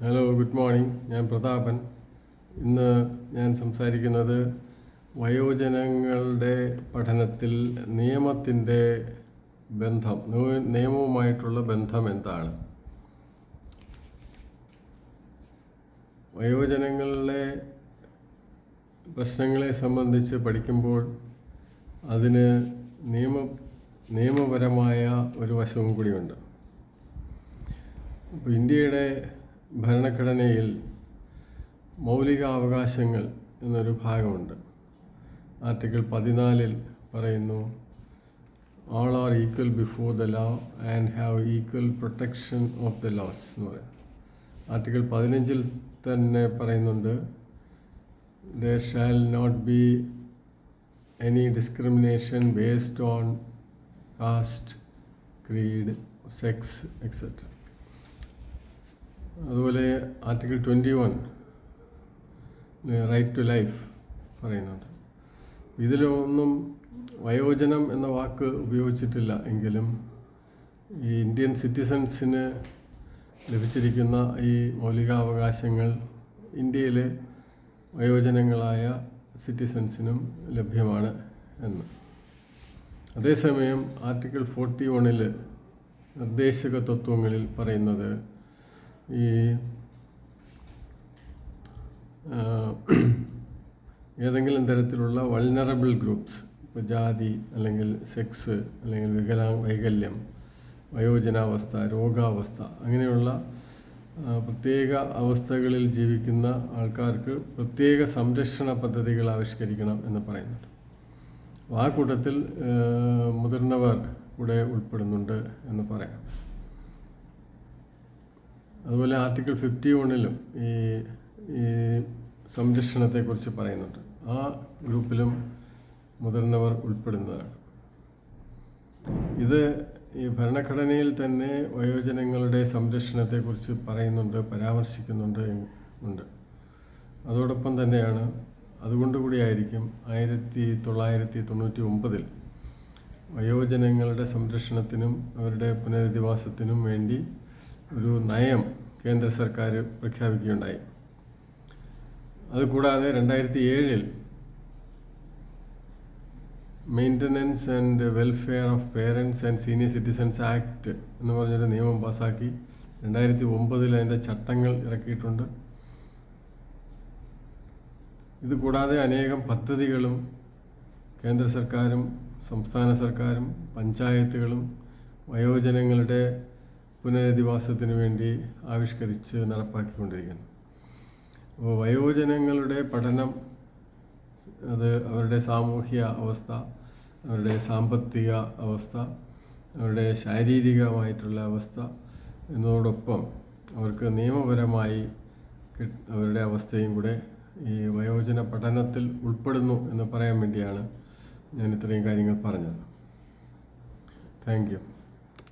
Hello, good morning. ഞാൻ പ്രതാപൻ. ഇന്ന് ഞാൻ സംസാരിക്കുന്നത് വയോജനങ്ങളുടെ പഠനത്തിൽ നിയമത്തിൻ്റെ ബന്ധം, നിയമവുമായിട്ടുള്ള ബന്ധം എന്താണ്. വയോജനങ്ങളുടെ പ്രശ്നങ്ങളെ സംബന്ധിച്ച് പഠിക്കുമ്പോൾ അതിന് നിയമപരമായ ഒരു വശവും കൂടിയുണ്ട്. അപ്പോൾ ഇന്ത്യയുടെ ഭരണഘടനയിൽ മൗലികാവകാശങ്ങൾ എന്നൊരു ഭാഗമുണ്ട്. ആർട്ടിക്കിൾ 14 പറയുന്നു, all are equal before the law and have equal protection of the laws എന്ന് പറയും. ആർട്ടിക്കിൾ 15 തന്നെ പറയുന്നുണ്ട്, there shall not be any discrimination based on caste, creed, sex, etc. അതുപോലെ ആർട്ടിക്കിൾ 21 റൈറ്റ് ടു ലൈഫ് പറയുന്നുണ്ട്. ഇതിലൊന്നും വയോജനം എന്ന വാക്ക് ഉപയോഗിച്ചിട്ടില്ല എങ്കിലും ഈ ഇന്ത്യൻ സിറ്റിസൺസിന് ലഭിച്ചിരിക്കുന്ന ഈ മൗലികാവകാശങ്ങൾ ഇന്ത്യയിലെ വയോജനങ്ങളായ സിറ്റിസൺസിനും ലഭ്യമാണ് എന്ന്. അതേസമയം ആർട്ടിക്കിൾ 41 നിർദ്ദേശക തത്വങ്ങളിൽ പറയുന്നത് ഈ ഏതെങ്കിലും തരത്തിലുള്ള വൾനറബിൾ ഗ്രൂപ്പ്സ്, ഇപ്പോൾ ജാതി അല്ലെങ്കിൽ സെക്സ് അല്ലെങ്കിൽ വൈകല്യം, വയോജനാവസ്ഥ, രോഗാവസ്ഥ, അങ്ങനെയുള്ള പ്രത്യേക അവസ്ഥകളിൽ ജീവിക്കുന്ന ആൾക്കാർക്ക് പ്രത്യേക സംരക്ഷണ പദ്ധതികൾ ആവിഷ്കരിക്കണം എന്ന് പറയുന്നുണ്ട്. ആ കൂട്ടത്തിൽ മുതിർന്നവർ കൂടെ ഉൾപ്പെടുന്നുണ്ട് എന്ന് പറയാം. അതുപോലെ ആർട്ടിക്കിൾ 51 ഈ സംരക്ഷണത്തെക്കുറിച്ച് പറയുന്നുണ്ട്. ആ ഗ്രൂപ്പിലും മുതിർന്നവർ ഉൾപ്പെടുന്നതാണ്. ഇത് ഈ ഭരണഘടനയിൽ തന്നെ വയോജനങ്ങളുടെ സംരക്ഷണത്തെക്കുറിച്ച് പറയുന്നുണ്ട്, പരാമർശിക്കുന്നുണ്ട് ഉണ്ട്. അതോടൊപ്പം തന്നെയാണ്, അതുകൊണ്ടുകൂടിയായിരിക്കും 1999 വയോജനങ്ങളുടെ സംരക്ഷണത്തിനും അവരുടെ പുനരധിവാസത്തിനും വേണ്ടി ഒരു നയം കേന്ദ്ര സർക്കാർ പ്രഖ്യാപിക്കുകയുണ്ടായി. അതുകൂടാതെ 2007 maintenance and welfare of parents and senior citizens act എന്ന് പറഞ്ഞൊരു നിയമം പാസ്സാക്കി. 2009 അതിൻ്റെ ചട്ടങ്ങൾ ഇറക്കിയിട്ടുണ്ട്. ഇതുകൂടാതെ അനേകം പദ്ധതികളും കേന്ദ്ര സർക്കാരും സംസ്ഥാന സർക്കാരും പഞ്ചായത്തുകളും വയോജനങ്ങളുടെ പുനരധിവാസത്തിന് വേണ്ടി ആവിഷ്കരിച്ച് നടപ്പാക്കിക്കൊണ്ടിരിക്കുന്നു. അപ്പോൾ വയോജനങ്ങളുടെ പഠനം, അത് അവരുടെ സാമൂഹ്യ അവസ്ഥ, അവരുടെ സാമ്പത്തിക അവസ്ഥ, അവരുടെ ശാരീരികമായിട്ടുള്ള അവസ്ഥ എന്നതോടൊപ്പം അവർക്ക് നിയമപരമായി അവരുടെ അവസ്ഥയും കൂടെ ഈ വയോജന പഠനത്തിൽ ഉൾപ്പെടുന്നു എന്ന് പറയാൻ വേണ്ടിയാണ് ഞാൻ ഇത്രയും കാര്യങ്ങൾ പറഞ്ഞത്. Thank you.